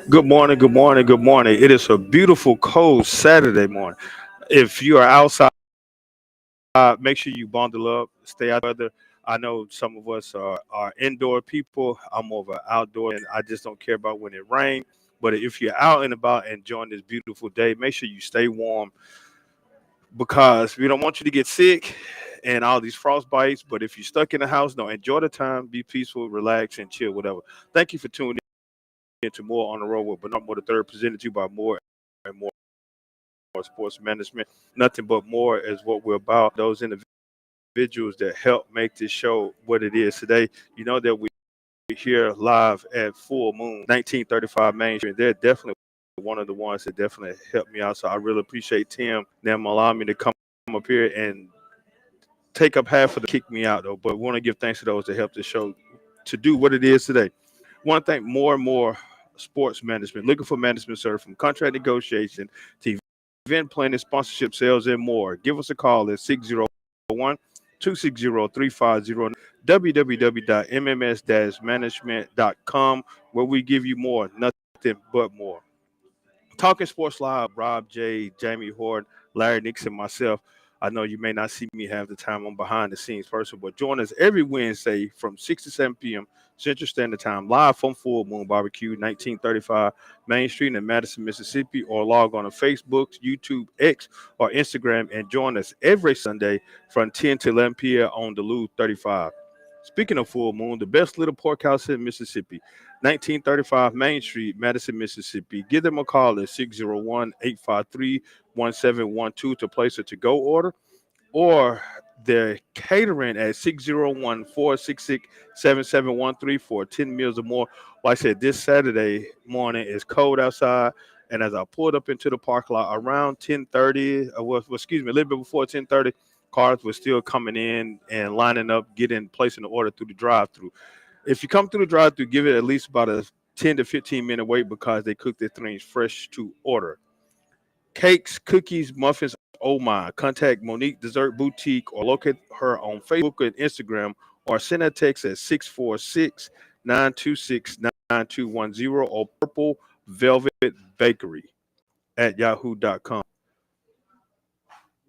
Good morning, good morning, good morning. It is a beautiful, cold Saturday morning. If you are outside, make sure you bundle up, stay out of the weather. I know some of us are indoor people. I'm more of an outdoor, and I just don't care about when it rains. But if you're out and about enjoying this beautiful day, make sure you stay warm because we don't want you to get sick and all these frost bites. But if you're stuck in the house, no, enjoy the time, be peaceful, relax, and chill, whatever. Thank you for tuning into More on the Road with Bernard Moore the Third, presented to you by More and More Sports Management. Nothing but more is what we're about. Those individuals that help make this show what it is today. You know that we here live at Full Moon, 1935 Main Street. They're definitely one of the ones that definitely helped me out. So I really appreciate Tim them allowing me to come up here and take up half of the kick me out though. But we want to give thanks to those that helped the show to do what it is today. Want to thank More and More Sports Management, looking for management service from contract negotiation to event planning, sponsorship, sales, and more. Give us a call at 601 260 3509 www.mms-management.com, where we give you more, nothing but more. Talking Sports Live, Rob J, Jamie Horn, Larry Nixon, myself. I know you may not see me have the time on behind the scenes person, but join us every Wednesday from 6 to 7 p.m. Central Standard Time, live from Full Moon Barbecue, 1935 Main Street in Madison, Mississippi, or log on to Facebook, YouTube, X, or Instagram and join us every Sunday from 10 to 11 p.m. on Duluth 35. Speaking of Full Moon, the best little pork house in Mississippi, 1935 Main Street, Madison, Mississippi. Give them a call at 601-853-1712 to place a to-go order, or they're catering at 601-466-7713 for 10 meals or more. Like I said, this Saturday morning is cold outside, and as I pulled up into the parking lot around 10:30, excuse me, a little bit before 10:30, cars were still coming in and lining up, placing the order through the drive-through. If you come through the drive-through, give it at least about a 10 to 15-minute wait because they cook their things fresh to order. Cakes, cookies, muffins, oh my. Contact Monique Dessert Boutique or locate her on Facebook and Instagram, or send a text at 646-926-9210 or Purple Velvet Bakery at yahoo.com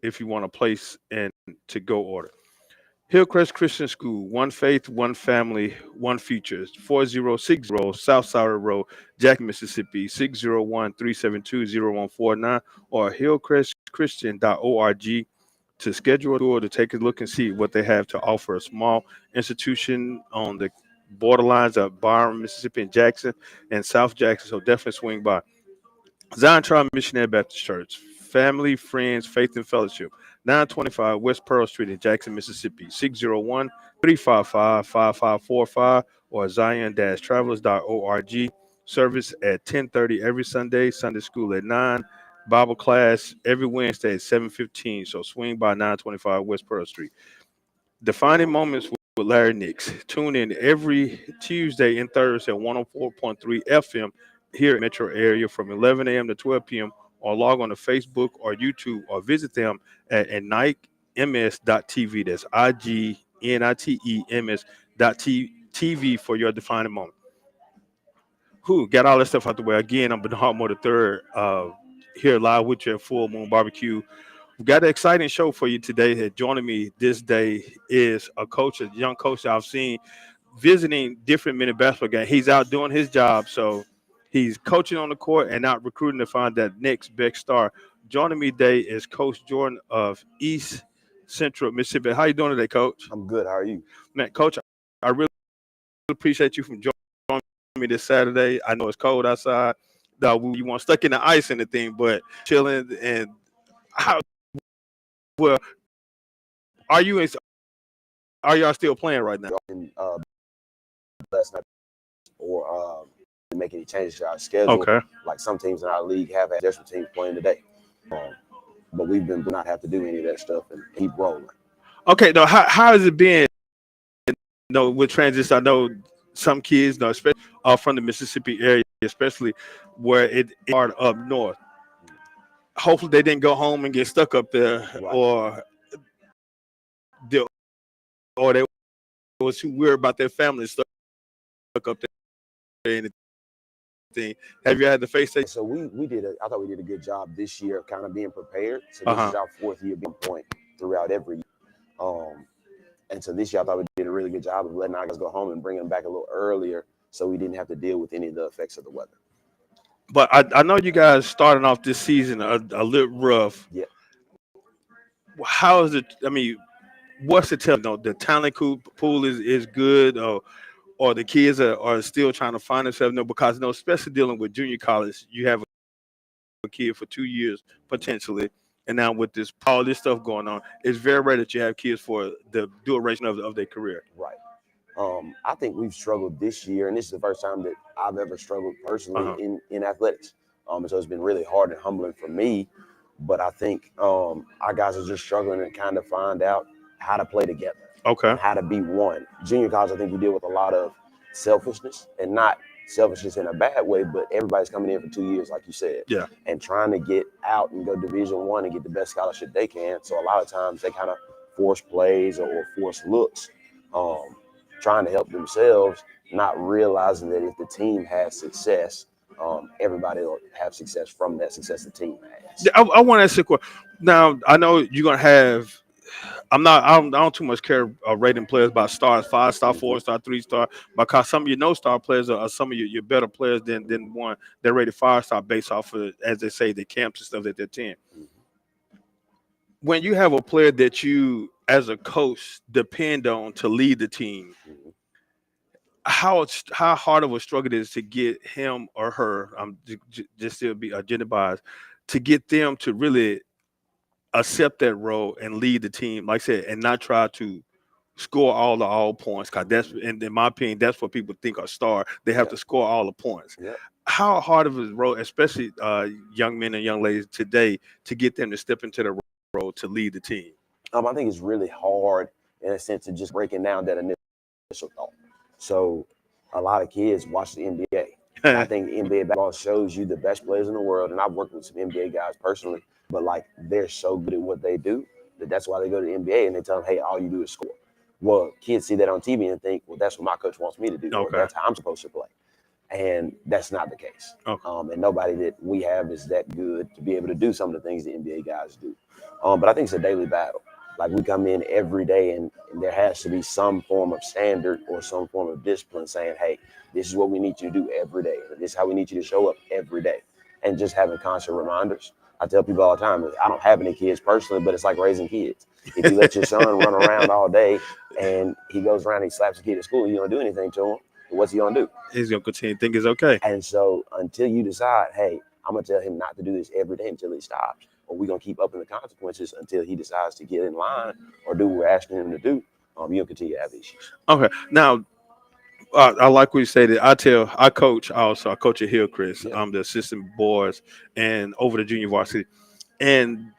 if you want to place and to go order. Hillcrest Christian School, one faith, one family, one future. 4060 Southside Road, Jackson, Mississippi, 601-372-0149, or hillcrestchristian.org to schedule a tour to take a look and see what they have to offer. A small institution on the borderlines of Byron, Mississippi, and Jackson and South Jackson, so definitely swing by. Zion Tribe Missionary Baptist Church, Family, Friends, Faith, and Fellowship, 925 West Pearl Street in Jackson, Mississippi, 601-355-5545, or zion-travelers.org. Service at 10:30 every Sunday, Sunday school at 9, Bible class every Wednesday at 7:15. So swing by 925 West Pearl Street. Defining Moments with Larry Nix. Tune in every Tuesday and Thursday at 104.3 FM here in Metro area from 11 a.m. to 12 p.m. or log on to Facebook or YouTube or visit them at ignitems.tv. That's IGNITEMS.tv for your defining moment. Who got all that stuff out the way? Again, I'm Bernard Moore the Third, here live with you at Full Moon Barbecue. We've got an exciting show for you today. Joining me this day is a coach, a young coach I've seen visiting different mini basketball games. He's out doing his job, so he's coaching on the court and out recruiting to find that next big star. Joining me today is Coach Jordan of East Central Mississippi. How you doing today, Coach? I'm good. How are you? Man, Coach, I really appreciate you from joining me this Saturday. I know it's cold outside. You weren't stuck in the ice and anything, but chilling. And how well are you? Are y'all still playing right now? In, last night, or make any changes to our schedule. Okay. Like some teams in our league have had different teams playing today, but we've been do not have to do any of that stuff and keep rolling. Okay. Now, how has it been? With transition, I know some kids, especially from the Mississippi area, especially where it's hard up north. Hopefully, they didn't go home and get stuck up there, right. or they was too weird about their family stuff. anything. Have you had to face that? So I thought we did a good job this year of kind of being prepared. So this Uh-huh. is our 4th year being point throughout every year. And so this year I thought we did a really good job of letting our guys go home and bringing them back a little earlier so we didn't have to deal with any of the effects of the weather. But I know you guys starting off this season a little rough. Yeah. How is it? I mean, what's the tell? The talent pool is good, or the kids are still trying to find themselves. No, because especially dealing with junior college, you have a kid for 2 years potentially, and now with all this stuff going on, it's very rare that you have kids for the duration of their career. Right. I think we've struggled this year, and this is the first time that I've ever struggled personally in athletics. And so it's been really hard and humbling for me. But I think our guys are just struggling to kind of find out how to play together. Okay. How to be one. Junior college, I think we deal with a lot of selfishness, and not selfishness in a bad way, but everybody's coming in for 2 years, like you said. Yeah. And trying to get out and go Division I and get the best scholarship they can. So a lot of times they kind of force plays or force looks, trying to help themselves, not realizing that if the team has success, everybody will have success from that success the team has. I want to ask you a question. Now, I know you're gonna have. I don't too much care rating players by stars, 5-star, 4-star, 3-star, because some of your star players are some of your better players than one that rated 5-star based off of, as they say, the camps and stuff that they're 10. When you have a player that you, as a coach, depend on to lead the team, how hard of a struggle it is to get him or her, just still be gender biased, to get them to really accept that role and lead the team, like I said, and not try to score all points. Because that's, in my opinion, that's what people think are star. They have to score all the points. Yeah. How hard of a role, especially young men and young ladies today, to get them to step into the role to lead the team? I think it's really hard in a sense of just breaking down that initial thought. So a lot of kids watch the NBA. I think NBA basketball shows you the best players in the world, and I've worked with some NBA guys personally, but like they're so good at what they do that's why they go to the NBA and they tell them, hey, all you do is score. Well, kids see that on TV and think, well, that's what my coach wants me to do. Okay. That's how I'm supposed to play. And that's not the case. Okay. And nobody that we have is that good to be able to do some of the things the NBA guys do. But I think it's a daily battle. Like we come in every day and there has to be some form of standard or some form of discipline saying, hey, this is what we need you to do every day. This is how we need you to show up every day. And just having constant reminders. I tell people all the time, I don't have any kids personally, but it's like raising kids. If you let your son run around all day and he goes around and he slaps a kid at school, you don't do anything to him, what's he going to do? He's going to continue to think it's okay. And so until you decide, hey, I'm going to tell him not to do this every day until he stops, or we're going to keep upping the consequences until he decides to get in line or do what we're asking him to do, you'll continue to have issues. Okay. Now, I like what you said. I coach also. I coach at Hillcrest. Yeah. I'm the assistant boards and over the junior varsity, and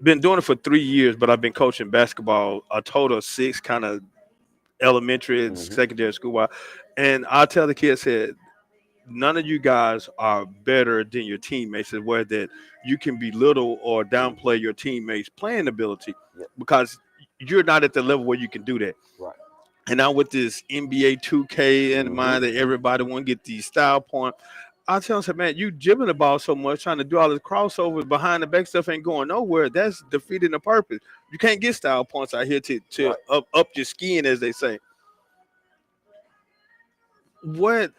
been doing it for 3 years. But I've been coaching basketball a total of 6, kind of elementary and secondary school. And I tell the kids that none of you guys are better than your teammates. Is where that you can belittle or downplay your teammates' playing ability because you're not at the level where you can do that. Right. And now with this NBA 2K in mind that everybody want to get these style points, I tell them, man, you jibbing the ball so much, trying to do all this crossover behind the back stuff ain't going nowhere. That's defeating the purpose. You can't get style points out here to up your skin, as they say. What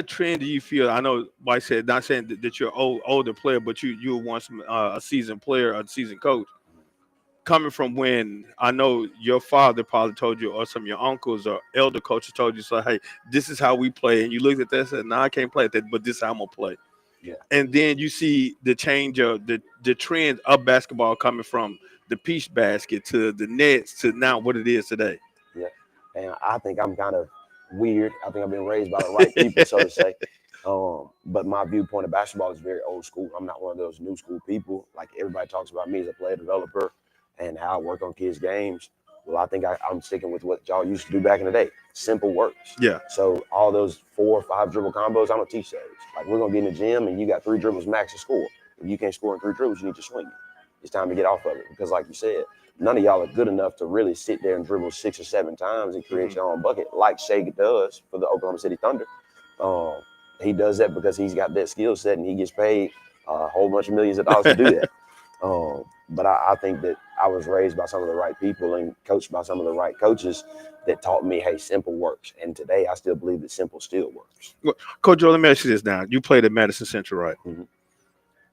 trend do you feel? I know, like I said, not saying that you're an older player, but you were once a seasoned player, a seasoned coach. Coming from when I know your father probably told you, or some of your uncles or elder coaches told you, so hey, this is how we play, and you looked at that and said, no, I can't play at that, but this is how I'm gonna play. Yeah. And then you see the change of the trend of basketball coming from the peach basket to the nets to now what it is today. Yeah, and I think I'm kind of weird. I think I've been raised by the right people, so to say. But my viewpoint of basketball is very old school. I'm not one of those new school people. Like everybody talks about me as a player developer and how I work on kids' games. Well, I think I'm sticking with what y'all used to do back in the day. Simple works. Yeah. So all those 4 or 5 dribble combos, I don't teach those. Like we're gonna be in the gym and you got 3 dribbles max to score. If you can't score in 3 dribbles, you need to swing it. It's time to get off of it because, like you said, none of y'all are good enough to really sit there and dribble 6 or 7 times and create your own bucket like Shea does for the Oklahoma City Thunder. He does that because he's got that skill set and he gets paid a whole bunch of millions of dollars to do that. But I think that I was raised by some of the right people and coached by some of the right coaches that taught me, hey, simple works. And today I still believe that simple still works. Well, Coach Joe, let me ask you this now. You played at Madison Central, right? Mhm.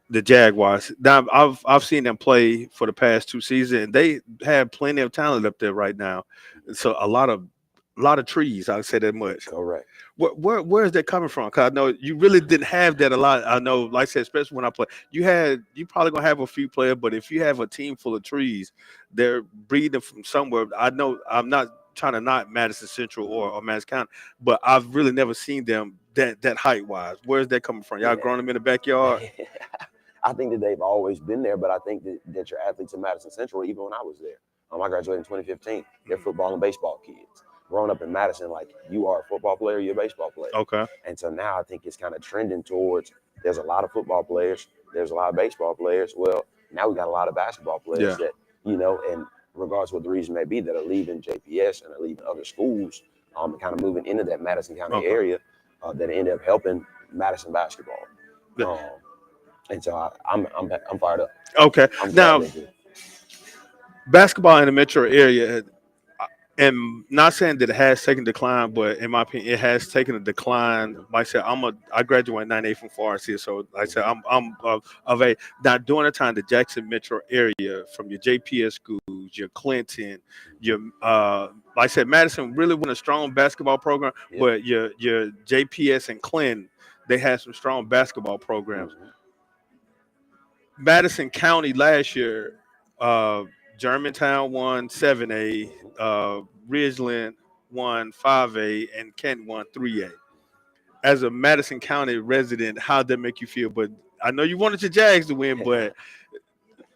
The Jaguars. Now I've seen them play for the past 2 seasons, and they have plenty of talent up there right now. So a lot of trees. I'll say that much. Correct. Where is that coming from? Because I know you really didn't have that a lot. I know, like I said, especially when I play, you probably gonna have a few players, but if you have a team full of trees, they're breeding from somewhere. I know I'm not trying to not Madison Central or Madison County, but I've really never seen them that height wise. Where's that coming from? Y'all Yeah. growing them in the backyard? I think that they've always been there, but I think that your athletes in Madison Central, even when I was there, I graduated in 2015. They're football and baseball kids. Growing up in Madison, like you are a football player, you're a baseball player. Okay. And so now I think it's kind of trending towards there's a lot of football players, there's a lot of baseball players. Well, now we got a lot of basketball players that, and regardless of what the reason may be, that are leaving JPS and are leaving other schools and kind of moving into that Madison County area that end up helping Madison basketball. And so I'm fired up. Okay. Now, basketball in the metro area, and not saying that it has taken decline, but in my opinion, it has taken a decline. Like I said, I graduated in '98 from FARC, so like I said, I'm of a now during the time the Jackson metro area, from your JPS schools, your Clinton, your like I said, Madison really went a strong basketball program, but your JPS and Clinton, they had some strong basketball programs. Madison County last year, Germantown won 7A, Ridgeland won 5A, and Kent won 3A. As a Madison County resident, how did that make you feel? But I know you wanted your Jags to win, but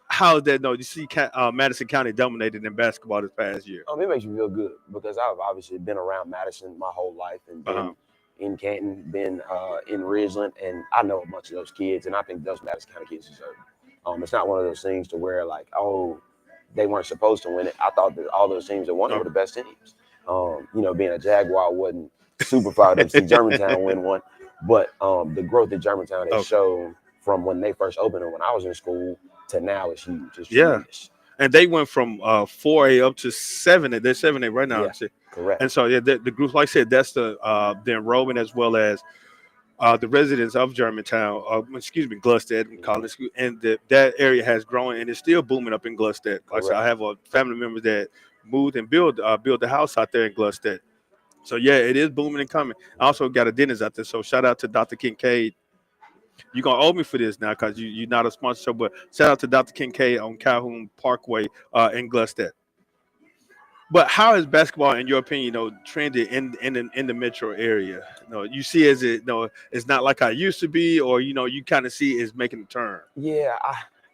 how is that? No, you see, Madison County dominated in basketball this past year. It makes me feel good because I've obviously been around Madison my whole life and been in Canton, been in Ridgeland, and I know a bunch of those kids, and I think those Madison County kids deserve it. It's not one of those things to where like, oh, they weren't supposed to win it. I thought that all those teams that won it were the best teams. Being a Jaguar wasn't super fired up to see Germantown win one, but the growth that Germantown has shown from when they first opened and when I was in school to now is huge. It's tremendous. And they went from 4A up to 7A. They're 7A right now. Yeah, correct. And so the group, like I said, that's the enrollment as well as the residents of Germantown, Glustead College School, and that area has grown and it's still booming up in Glustead. Like I said, I have a family member that moved and built the house out there in Glustead. So yeah, it is booming and coming. I also got a dentist out there, so shout out to Dr. Kincaid. You're gonna owe me for this now because you're not a sponsor, but shout out to Dr. Kincaid on Calhoun Parkway in Glustead. But how is basketball, in your opinion, trended in the metro area? You see, it's not like I used to be, or you kind of see it's making a turn. Yeah,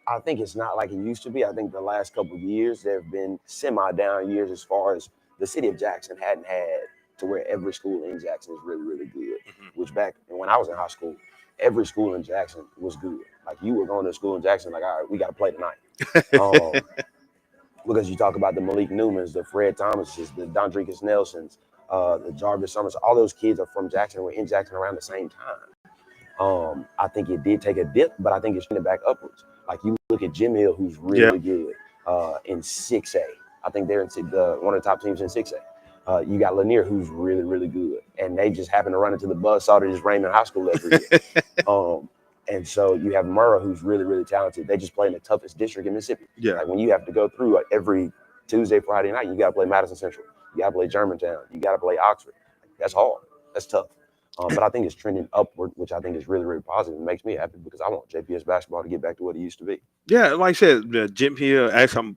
I think it's not like it used to be. I think the last couple of years there have been semi-down years as far as the city of Jackson hadn't had to where every school in Jackson is really, really good. Which back when I was in high school, every school in Jackson was good. Like you were going to school in Jackson, like, all right, we got to play tonight. Because you talk about the Malik Newmans, the Fred Thomases, the Dondricus Nelsons, the Jarvis Summers, all those kids are from Jackson and were in Jackson around the same time. I think it did take a dip, but I think it's trending back upwards. Like you look at Jim Hill, who's really good in 6A. I think they're in one of the top teams in 6A. You got Lanier, who's really, really good. And they just happen to run into the buzzsaw that is Raymond High School every year. And so you have Murrah, who's really, really talented. They just play in the toughest district in Mississippi. Yeah. Like when you have to go through every Tuesday, Friday night, you got to play Madison Central. You got to play Germantown. You got to play Oxford. That's hard. That's tough. But I think it's trending upward, which I think is really, really positive. It makes me happy because I want JPS basketball to get back to what it used to be. Yeah, like I said, Jim Hill. Actually,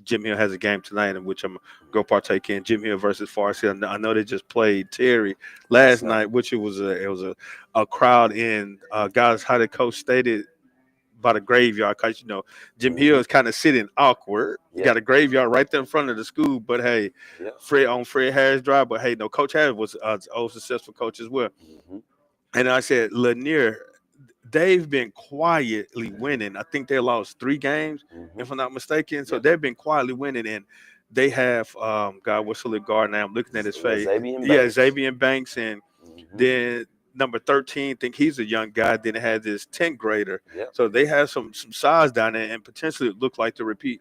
Jim Hill has a game tonight in which I'm go partake in. Jim Hill versus FARC. I know they just played Terry last night, which it was a crowd in guys how the coach stated by the graveyard, because Jim Hill is kind of sitting awkward. You got a graveyard right there in front of the school, but hey, Fred Harris Drive. But hey, Coach Harris was an old successful coach as well. And I said Lanier, they've been quietly winning. I think they lost 3 games, if I'm not mistaken. So they've been quietly winning, and they have God, what's the guard now? I'm looking at his face. Xavier Banks. And then number 13, think he's a young guy. Then it had this 10th grader. Yep. So they have some size down there, and potentially it look like to repeat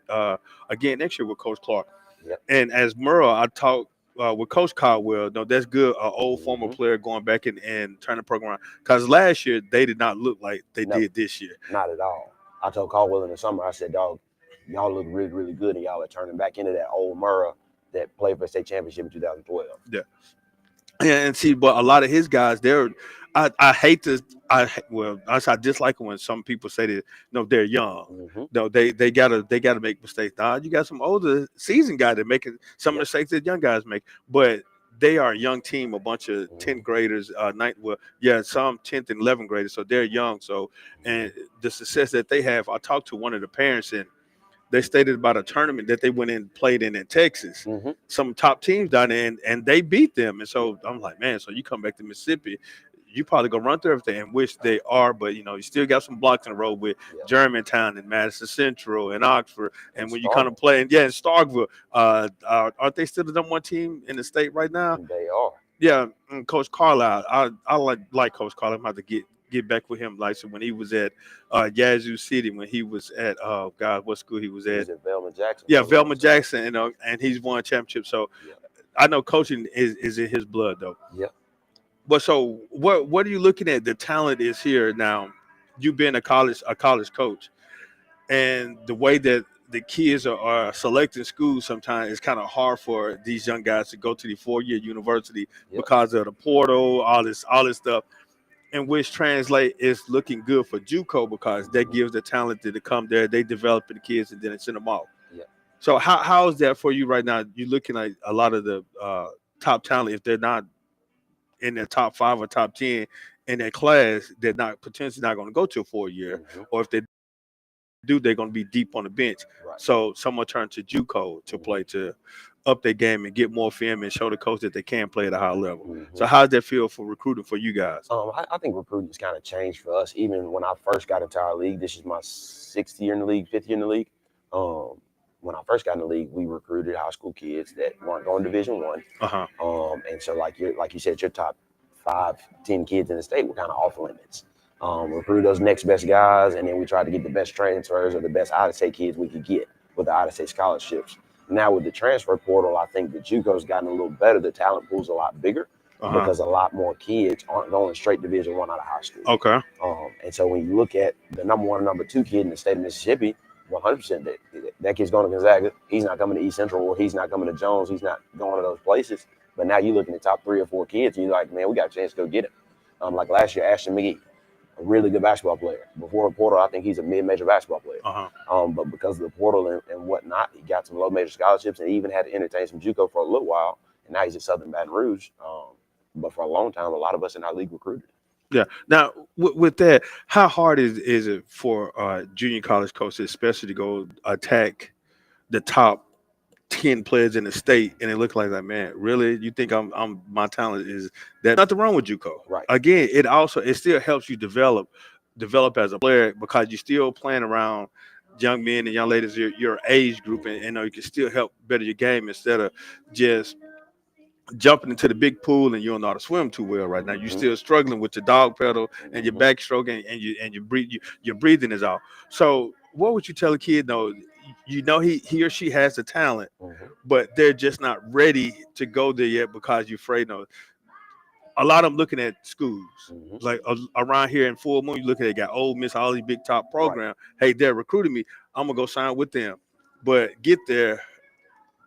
again next year with Coach Clark. Yep. And as Merle, I talked with Coach Caldwell. No, that's good. An old former Mhm. player going back and turning the program around. Because last year they did not look like they No. did this year. Not at all. I told Caldwell in the summer, I said, dog, y'all look really, really good, and y'all are turning back into that old Murrah that played for the state championship in 2012. Yeah, and see, but a lot of his guys, I hate this. I dislike it when some people say that no, they're young. Mm-hmm. No, they gotta make mistakes. Nah, you got some older seasoned guys that making some Yep. mistakes that young guys make, but they are a young team, a bunch of Mhm. 10th graders, some 10th and 11th graders, so they're young. So, and the success that they have, I talked to one of the parents, and they stated about a tournament that they went in and played in Texas. Mm-hmm. Some top teams down there, and they beat them. And so I'm like, man, so you come back to Mississippi, you probably gonna run through everything, and which they are, but you still got some blocks in the road with Yep. Germantown and Madison Central and Oxford. And when you Starkville. kind of play, in Starkville, aren't they still the number one team in the state right now? They are. Yeah, and Coach Carlisle, I like Coach Carlisle. I'm about to get back with him, like so when he was at Yazoo City, when he was at what school he was He at? was at Velma Jackson. Yeah, Velma Jackson, and he's won championships. So Yeah. I know coaching is in his blood, though. Yeah. But so what are you looking at? The talent is here now. You've been a college coach, and the way that the kids are selecting schools sometimes it's kind of hard for these young guys to go to the 4-year university Yep. because of the portal, all this stuff, and which translate is looking good for JUCO because that gives the talent to come there. They develop the kids and then they send them off. Yeah. So how is that for you right now? You're looking at a lot of the top talent. If they're not in their top 5 or top 10 in their class, they're not potentially not going to go to a 4-year, Mm-hmm. or if they do, they're going to be deep on the bench. Right. So someone turn to JUCO to play to up their game and get more film and show the coach that they can play at a high level. Mm-hmm. So how does that feel for recruiting for you guys? I think recruiting's kind of changed for us. Even when I first got into our league, this is my 6th year in the league, 5th year in the league. When I first got in the league, we recruited high school kids that weren't going Division I. And so like you said, your top 5, 10 kids in the state were kind of off limits. Recruit those next best guys, and then we tried to get the best transfers or the best out-of-state kids we could get with the out-of-state scholarships. Now with the transfer portal, I think the JUCO's gotten a little better. The talent pool's a lot bigger because a lot more kids aren't going straight Division I out of high school. Okay. And so when you look at the number 1 and number 2 kid in the state of Mississippi, 100% that kid's going to Gonzaga. He's not coming to East Central, or he's not coming to Jones. He's not going to those places. But now you look at the top 3 or 4 kids, and you're like, man, we got a chance to go get him. Like last year, Ashton McGee, a really good basketball player. Before the portal, I think he's a mid-major basketball player. But because of the portal and whatnot, he got some low-major scholarships, and he even had to entertain some JUCO for a little while. And now he's at Southern Baton Rouge. But for a long time, a lot of us in our league recruited. Yeah. Now, with that, how hard is it for junior college coaches, especially to go attack the top 10 players in the state, and it looks like that, man, really? You think I'm my talent is that? Nothing wrong with JUCO. Right. Again, it still helps you develop as a player because you're still playing around young men and young ladies, your age group, and you can still help better your game instead of just jumping into the big pool and you don't know how to swim too well right now. You're still struggling with your dog pedal and your backstroke and your breathing is off. So what would you tell a kid? No, he or she has the talent, but they're just not ready to go there yet because you're afraid. No, a lot of them looking at schools like around here in Full Moon. You look at it, got Ole Miss, all these big top programs. Right. Hey, they're recruiting me. I'm gonna go sign with them, but get there,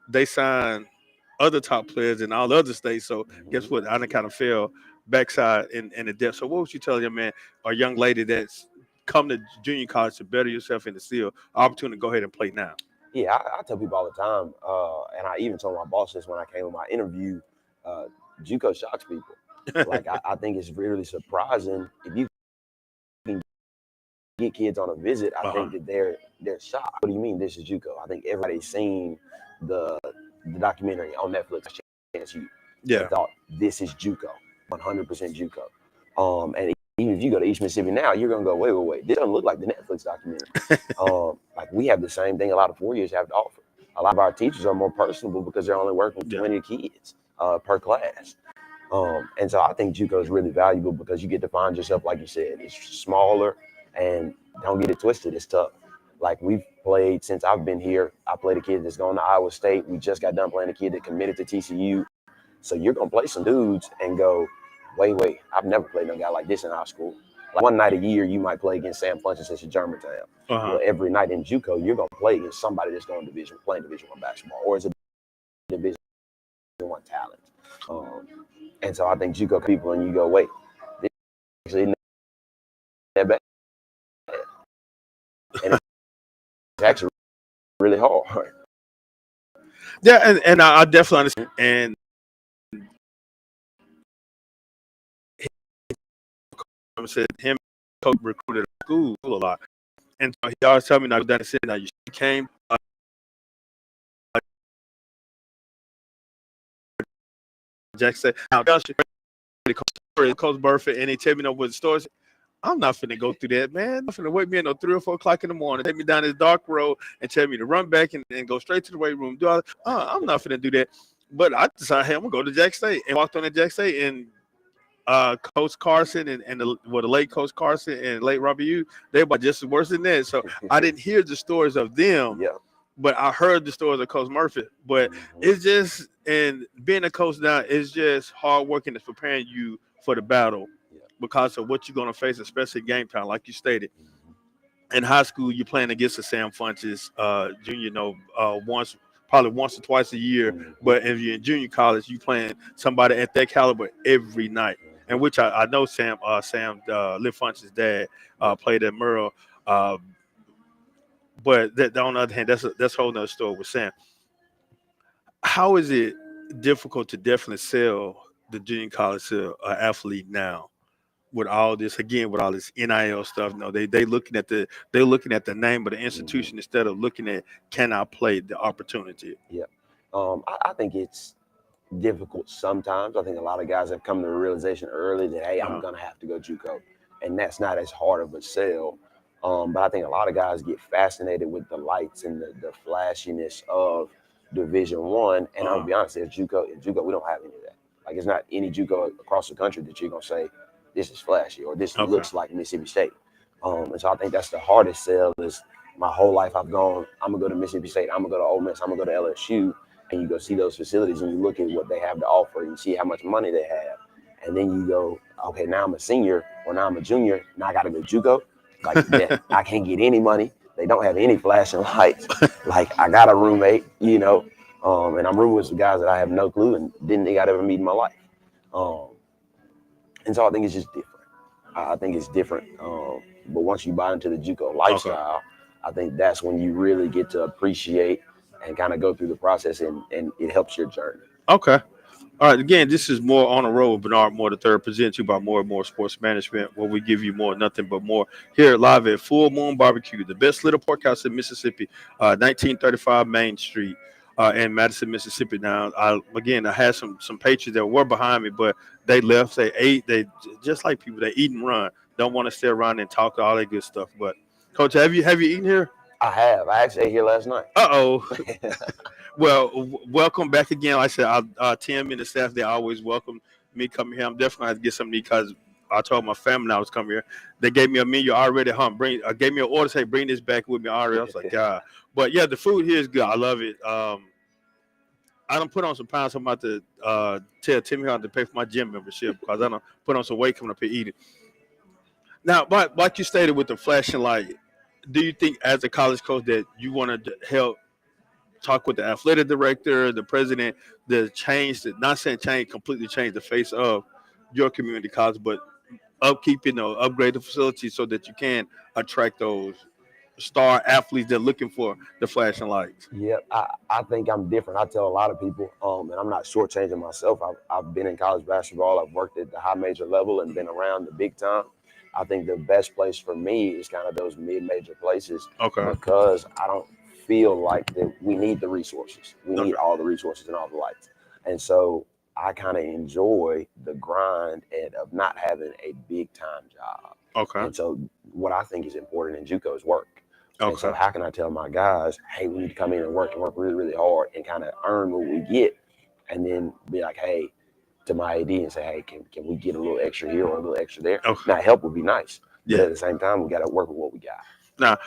they sign other top players in all the other states. So guess what? I done kind of fell backside in the depth. So what would you tell your man or young lady that's come to junior college to better yourself and to still opportunity to go ahead and play now? Yeah, I tell people all the time, and I even told my boss this when I came on my interview, JUCO shocks people. Like I think it's really surprising if you can get kids on a visit. I think that they're shocked. What do you mean this is JUCO? I think everybody's seen the documentary on Netflix. They thought this is JUCO, 100% JUCO. And even if you go to East Mississippi now, you're gonna go, wait. This doesn't look like the Netflix documentary. Like we have the same thing a lot of 4-years have to offer. A lot of our teachers are more personable because they're only working with 20 kids per class. And so I think JUCO is really valuable because you get to find yourself, like you said, it's smaller, and don't get it twisted, it's tough. Like we've played since I've been here. I played a kid that's going to Iowa State. We just got done playing a kid that committed to TCU. So you're gonna play some dudes and go, wait, I've never played no guy like this in high school. Like one night a year, you might play against Sam Funches at Germantown. Well, every night in JUCO, you're gonna play against somebody that's going playing Division I basketball, or is a Division I talent. And so I think JUCO people, and you go, wait, this isn't that bad, and it's actually really hard. Yeah, and I definitely understand. And I said him coach recruited at school a lot, and so he always tell me now that said now you came. Jack said, "Now, Coach Burford," and they tell me what the stores. I'm not finna go through that, man. I'm finna wake me up at 3 or 4 o'clock in the morning, take me down this dark road, and tell me to run back and go straight to the weight room. I'm not finna do that. But I decided, hey, I'm gonna go to Jack State, and walked on to Jack State, and Coach Carson and the late Coach Carson and late Robbie Hughes, they were just worse than that. So I didn't hear the stories of them. Yeah. But I heard the stories of Coach Murphy. But it's just, and being a coach now is just hard work and it's preparing you for the battle because of what you're going to face, especially game time, like you stated. In high school, you're playing against the Sam Funches, junior, probably once or twice a year. But if you're in junior college, you playing somebody at that caliber every night. And which I know Liv Funches' dad played at Merle. But on the other hand, that's a whole nother story with Sam. How is it difficult to definitely sell the junior college to an athlete now with all this NIL stuff? No, they're looking at the name of the institution instead of looking at can I play the opportunity. Yeah, I think it's difficult sometimes. I think a lot of guys have come to the realization early that hey, I'm gonna have to go JUCO, and that's not as hard of a sell. But I think a lot of guys get fascinated with the lights and the flashiness of Division I. And I'll be honest, at JUCO, we don't have any of that. Like it's not any JUCO across the country that you're gonna say this is flashy or this looks like Mississippi State. And so I think that's the hardest sell. Is my whole life I've gone, I'm gonna go to Mississippi State, I'm gonna go to Ole Miss, I'm gonna go to LSU, and you go see those facilities and you look at what they have to offer and you see how much money they have, and then you go, okay, now I'm a senior or now I'm a junior, now I gotta go JUCO. Like I can't get any money. They don't have any flashing lights. Like I got a roommate, and I'm rooming with some guys that I have no clue and didn't think I'd ever meet in my life. And so I think it's just different. I think it's different. But once you buy into the JUCO lifestyle, I think that's when you really get to appreciate and kind of go through the process and it helps your journey. Okay. All right. Again, this is More on the Road with Bernard Moore III, presented to you by More and More Sports Management, where we give you more, nothing but more. Here live at Full Moon Barbecue, the best little porkhouse in Mississippi, 1935 Main Street in Madison, Mississippi. Now, I had some patrons that were behind me, but they left. They ate. They just like people. They eat and run. Don't want to stay around and talk all that good stuff. But Coach, have you eaten here? I have. I actually ate here last night. Well, welcome back again. Like I said, Tim and the staff, they always welcome me coming here. I'm definitely going to get something because I told my family I was coming here. They gave me a menu already. Gave me an order, say, bring this back with me already. I was like, God. But, yeah, the food here is good. I love it. I done put on some pounds. I'm about to tell Timmy how to pay for my gym membership because I done put on some weight coming up here eating. Now, like you stated with the flashing light, do you think as a college coach that you want to help talk with the athletic director, the president, completely change the face of your community college, but upgrade the facility so that you can attract those star athletes that are looking for the flashing lights? Yep, I think I'm different. I tell a lot of people, and I'm not shortchanging myself. I've been in college basketball. I've worked at the high major level and been around the big time. I think the best place for me is kind of those mid-major places because I don't feel like that we need the resources. We need all the resources and all the lights. And so I kind of enjoy the grind of not having a big-time job. Okay. And so what I think is important in JUCO is work. Okay. And so how can I tell my guys, hey, we need to come in and work really, really hard and kind of earn what we get and then be like, hey, to my AD and say, hey, can we get a little extra here or a little extra there? Okay. Now, help would be nice. But Yeah. at the same time, we got to work with what we got. Now,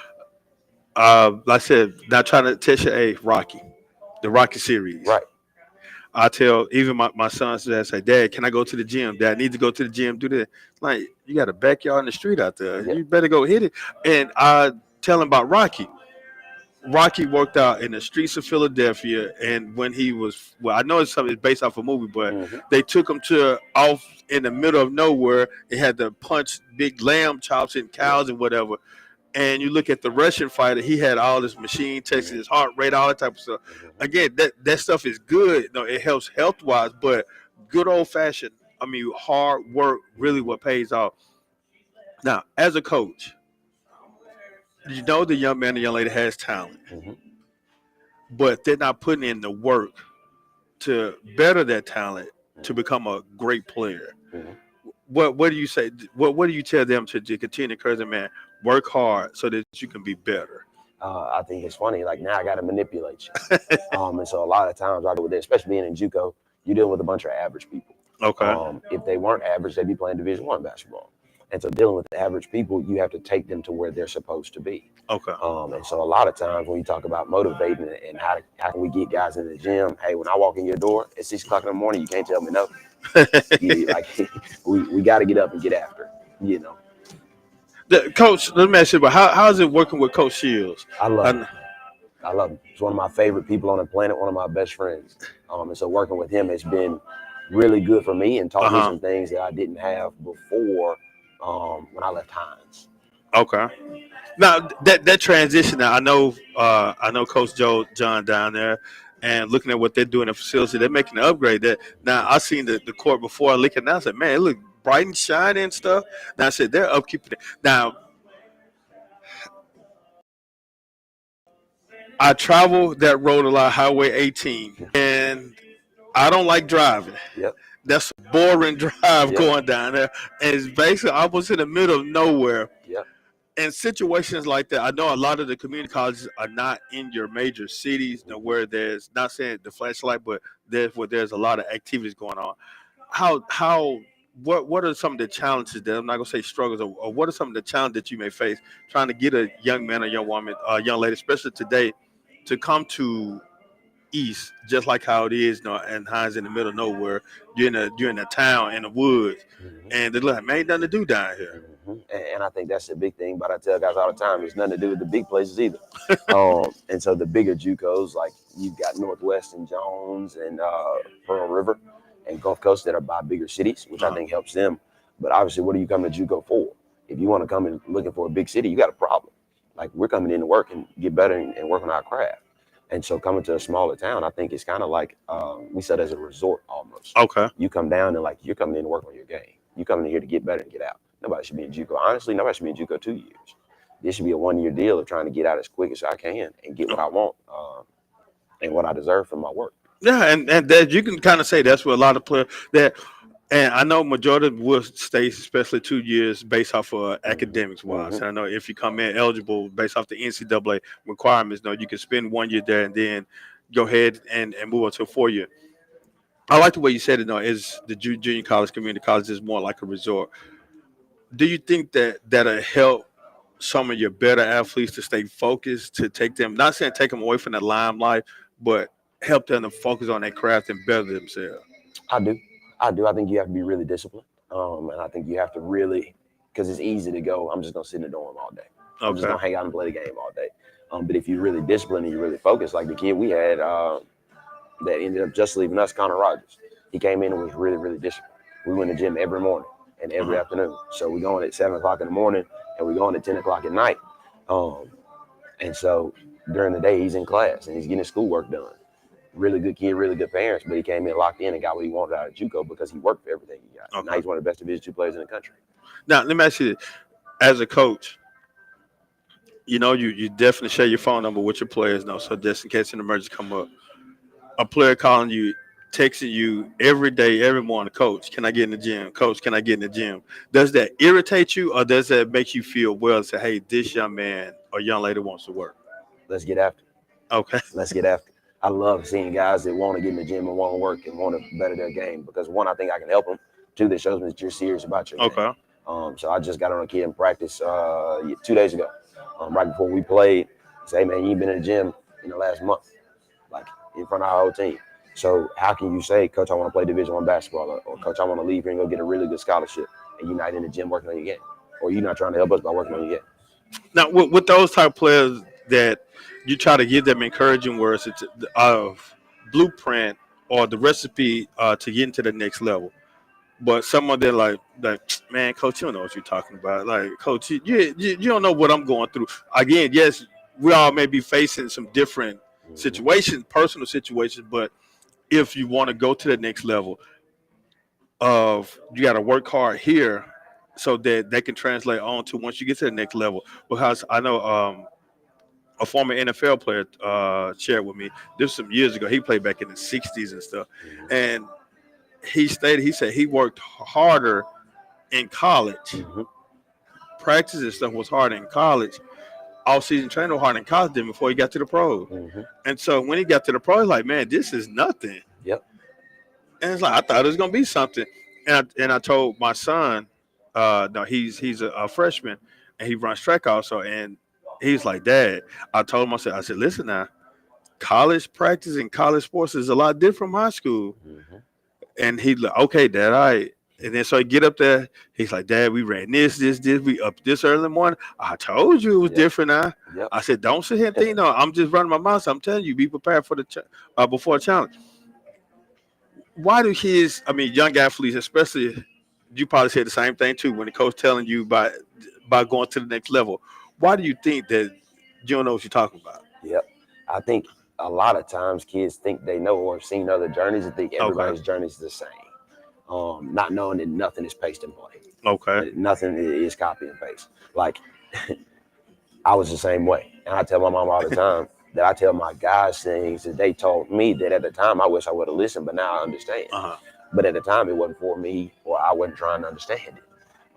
like I said, not trying to test your Rocky, the Rocky series. Right. I tell even my sons that say, Dad, can I go to the gym? Dad, I need to go to the gym, do this. Like, you got a backyard in the street out there. Yep. You better go hit it. And I tell him about Rocky. Rocky worked out in the streets of Philadelphia, and when he was, well, I know it's something based off a movie, but they took him to off in the middle of nowhere. They had to punch big lamb chops and cows and whatever. And you look at the Russian fighter, he had all this machine testing his heart rate, all that type of stuff. Again, that stuff is good. No, it helps health wise, but good old fashioned, I mean, hard work really what pays off. Now, as a coach, you know the young man, the young lady has talent, but they're not putting in the work to better that talent to become a great player. What do you say? What do you tell them to continue to encourage them, man? Work hard so that you can be better. I think it's funny. Like now, I got to manipulate you. And so a lot of times I go with it, especially being in JUCO, you're dealing with a bunch of average people. Okay. If they weren't average, they'd be playing Division I basketball. And so dealing with the average people, you have to take them to where they're supposed to be. Okay. And so a lot of times when you talk about motivating and how can we get guys in the gym, hey, when I walk in your door at 6 o'clock in the morning, you can't tell me no. Like we got to get up and get after, you know. Coach, let me ask you about how is it working with Coach Shields? I love him. I love him. He's one of my favorite people on the planet, one of my best friends. And so working with him has been really good for me and taught me some things that I didn't have before when I left Hines. Okay. Now that transition, now I know Coach John down there, and looking at what they're doing in the facility, they're making an upgrade. That now I seen the court before I look at it now. I said, man, it look bright and shiny and stuff. Now I said they're upkeeping it. Now I travel that road a lot, Highway 18, and I don't like driving. Yep. That's a boring drive going down there. And it's basically almost in the middle of nowhere. Yep. In situations like that, I know a lot of the community colleges are not in your major cities, where there's, not saying the flashlight, but there's a lot of activities going on. What are some of the challenges that, I'm not gonna say struggles, or what are some of the challenges that you may face trying to get a young man, a young woman, a young lady, especially today, to come to East, just like how it is, and Hines in the middle of nowhere. You're in a town in the woods, and they're like, man, ain't nothing to do down here. And I think that's the big thing. But I tell guys all the time, there's nothing to do with the big places either. And so the bigger JUCOs, like you've got Northwest and Jones and Pearl River and Gulf Coast that are by bigger cities, which I think helps them. But obviously, what are you coming to JUCO for? If you want to come in looking for a big city, you got a problem. Like we're coming in to work and get better and work on our craft. And so coming to a smaller town, I think it's kind of like we said as a resort almost. Okay. You come down and like you're coming in to work on your game. You coming in here to get better and get out. Nobody should be in JUCO. Honestly, nobody should be in JUCO 2 years. This should be a 1-year deal of trying to get out as quick as I can and get what I want and what I deserve from my work. Yeah, and that you can kind of say that's what a lot of players that, and I know majority will stay, especially 2 years, based off of academics wise. And I know if you come in eligible based off the NCAA requirements, you can spend 1 year there and then go ahead and move on to a 4-year. I like the way you said it. Is the junior college, community college is more like a resort. Do you think that'll help some of your better athletes to stay focused, to take them, not saying take them away from the limelight, but help them to focus on their craft and better themselves? I do. I think you have to be really disciplined. And I think you have to really, because it's easy to go, I'm just going to sit in the dorm all day. I'm just going to hang out and play the game all day. But if you're really disciplined and you're really focused, like the kid we had that ended up just leaving us, Connor Rogers, he came in and was really, really disciplined. We went to the gym every morning and every afternoon. So we going at 7 o'clock in the morning and we going at 10 o'clock at night. And so during the day, he's in class and he's getting his schoolwork done. Really good kid, really good parents, but he came in locked in and got what he wanted out of JUCO because he worked for everything he got. Now he's one of the best Division II players in the country. Now, let me ask you this. As a coach, you definitely share your phone number with your players, so just in case an emergency come up. A player calling you, texting you every day, every morning, Coach, can I get in the gym? Coach, can I get in the gym? Does that irritate you, or does that make you feel well and say, hey, this young man or young lady wants to work? Let's get after it. Okay. Let's get after it. I love seeing guys that want to get in the gym and want to work and want to better their game because one, I think I can help them. Two, that shows me that you're serious about your game. Okay. So I just got on a kid in practice 2 days ago, right before we played. Say, hey, man, you ain't been in the gym in the last month, like in front of our whole team. So how can you say, Coach, I want to play Division I basketball, or Coach, I want to leave here and go get a really good scholarship, and you're not in the gym working on your game, or you're not trying to help us by working on your game? Now, with those type of players that you try to give them encouraging words of blueprint or the recipe to get into the next level. But someone that like, man, Coach, you don't know what you're talking about. Like, Coach, you don't know what I'm going through. Again, yes, we all may be facing some different situations, personal situations, but if you want to go to the next level of you got to work hard here so that they can translate on to once you get to the next level. Because I know a former NFL player shared with me this some years ago. He played back in the 60s and stuff. And he said he worked harder in college. Mm-hmm. Practice and stuff was hard in college. All-season training was hard in college than before he got to the pros. Mm-hmm. And so when he got to the pros, like, man, this is nothing. Yep. And it's like, I thought it was going to be something. And I told my son, no, he's a freshman, and he runs track also. And he's like, Dad, I told him, I said, listen now, college practice and college sports is a lot different from high school. Mm-hmm. And he's like, okay, Dad, all right. And then so he get up there, he's like, Dad, we ran this, we up this early in the morning. I told you it was different now. Yep. I said, don't sit here and think, no, I'm just running my mouth. So I'm telling you, be prepared for the before a challenge. Why do kids, young athletes, especially, you probably said the same thing too when the coach telling you by going to the next level. Why do you think that you don't know what you're talking about? Yep. I think a lot of times kids think they know or have seen other journeys and think everybody's journey is the same. Not knowing that nothing is paste and play. Okay. Nothing is copy and paste. Like, I was the same way. And I tell my mom all the time that I tell my guys things that they told me that at the time I wish I would have listened, but now I understand. Uh-huh. But at the time it wasn't for me, or I wasn't trying to understand it.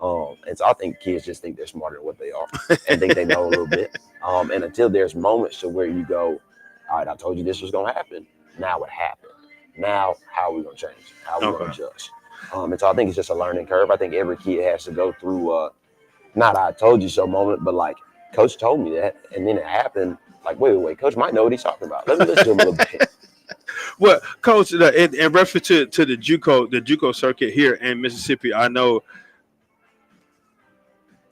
And so I think kids just think they're smarter than what they are and think they know a little bit. And until there's moments to where you go, all right, I told you this was going to happen. Now it happened. Now, how are we going to change? How are we going to adjust? And so I think it's just a learning curve. I think every kid has to go through not I told you so moment, but like, Coach told me that. And then it happened. Like, wait, Coach might know what he's talking about. Let me listen to him a little bit. Well, Coach, in reference to the JUCO circuit here in Mississippi, I know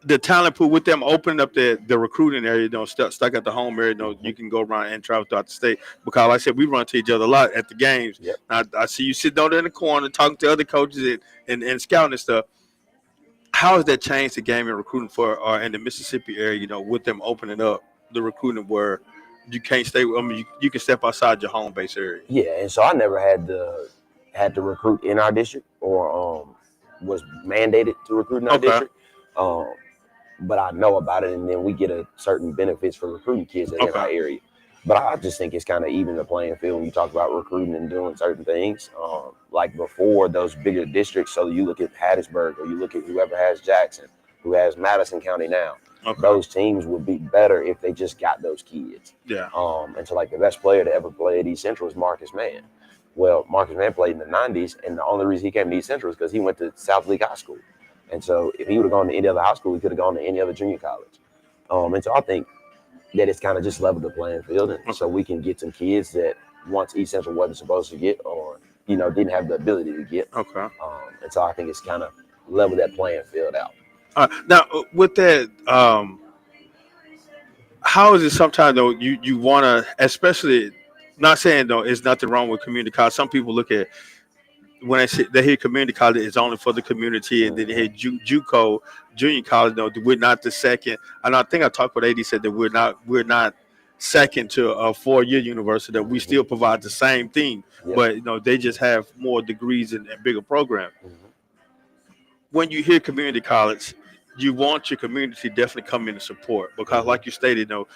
the talent pool with them opening up the recruiting area, stuck at the home area, you can go around and travel throughout the state. Because like I said, we run to each other a lot at the games. Yep. I see you sitting down there in the corner talking to other coaches and scouting and stuff. How has that changed the game in recruiting for in the Mississippi area, with them opening up the recruiting where you can't stay, you can step outside your home base area? Yeah, and so I never had to recruit in our district or was mandated to recruit in our district. But I know about it, and then we get a certain benefits for recruiting kids in our area. But I just think it's kind of even the playing field when you talk about recruiting and doing certain things. Like before those bigger districts, so you look at Hattiesburg or you look at whoever has Jackson, who has Madison County now. Those teams would be better if they just got those kids. Yeah. And so like the best player to ever play at East Central is Marcus Mann. Well, Marcus Mann played in the 90s, and the only reason he came to East Central is because he went to South League High School. And so if he would have gone to any other high school, he could have gone to any other junior college. And so I think that it's kind of just leveled the playing field. And so we can get some kids that once East Central wasn't supposed to get or, didn't have the ability to get. Okay. And so I think it's kind of leveled that playing field out. Now, with that, how is it sometimes, though, you want to, especially, not saying, though, it's nothing wrong with community college. Some people look at, when they hear community college, it's only for the community, and then they hear JUCO, junior college. No, we're not the second. And I think I talked with AD, said that we're not second to a 4-year university. That we still provide the same thing, but they just have more degrees and bigger program. When you hear community college, you want your community to definitely come in and support, because, like you stated, with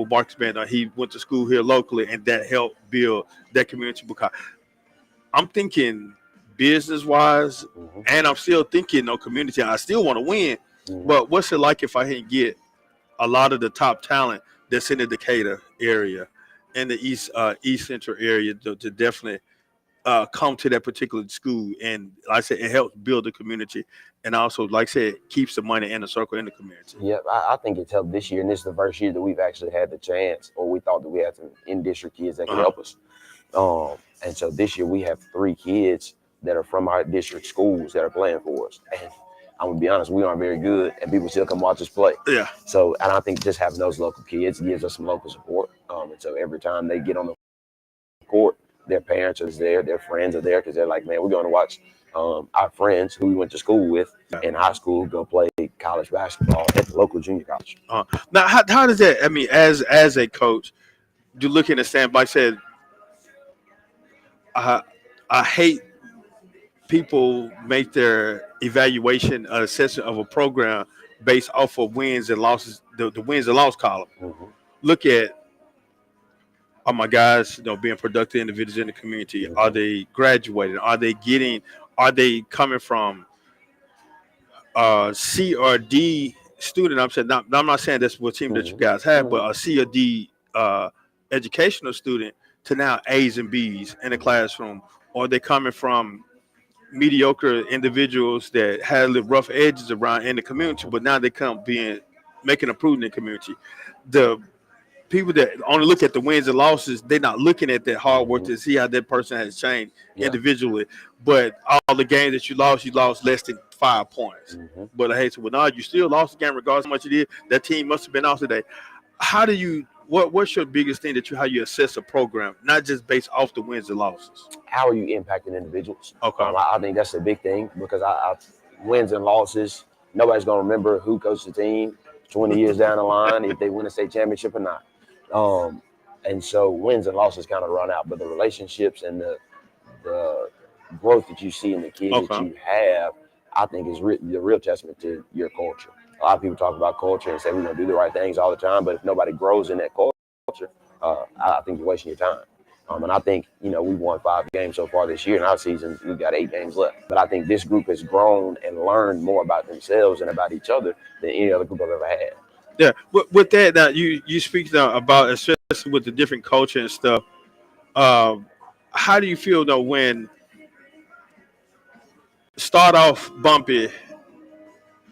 Marcus Mann, he went to school here locally, and that helped build that community. Because I'm thinking business-wise, and I'm still thinking, community. I still want to win, but what's it like if I didn't get a lot of the top talent that's in the Decatur area, in the East Central area to definitely come to that particular school, and like I said, it helps build the community, and also, like I said, keeps the money in the circle in the community. Yep, I think it's helped this year, and this is the first year that we've actually had the chance, or we thought that we had some in-district kids that could help us. And so this year we have 3 kids that are from our district schools that are playing for us. And I'm gonna be honest, we aren't very good, and people still come watch us play. Yeah. So, and I think just having those local kids gives us some local support. And so every time they get on the court, their parents are there, their friends are there, because they're like, man, we're going to watch our friends who we went to school with in high school go play college basketball at the local junior college. Now, how does that? I mean, as a coach, you look in the stand. Like I said, I hate people make their evaluation assessment of a program based off of wins and losses, the wins and loss column. Mm-hmm. Look at, are my guys, being productive individuals in the community? Mm-hmm. Are they graduating? Are they coming from C or D student? I'm not saying that's what team that you guys have, but a C or D educational student to now A's and B's in the classroom. Or they coming from mediocre individuals that had the rough edges around in the community, but now they come making a improvement in the community. The people that only look at the wins and losses, they're not looking at that hard work to see how that person has changed individually. But all the games that you lost less than 5 points. But hey, so now you still lost the game regardless of how much you did. That team must have been off today. How do you? What's your biggest thing how you assess a program, not just based off the wins and losses? How are you impacting individuals? Okay. I think that's a big thing, because I wins and losses, nobody's going to remember who coached the team 20 years down the line, if they win a state championship or not. And so wins and losses kind of run out, but the relationships and the growth that you see in the kids that you have, I think is the real testament to your culture. A lot of people talk about culture and say we're going to do the right things all the time, but if nobody grows in that culture, I think you're wasting your time. And I think, we've won 5 games so far this year. In our season, we've got 8 games left. But I think this group has grown and learned more about themselves and about each other than any other group I've ever had. Yeah, with that, now you speak now about, especially with the different culture and stuff. How do you feel though when start off bumpy,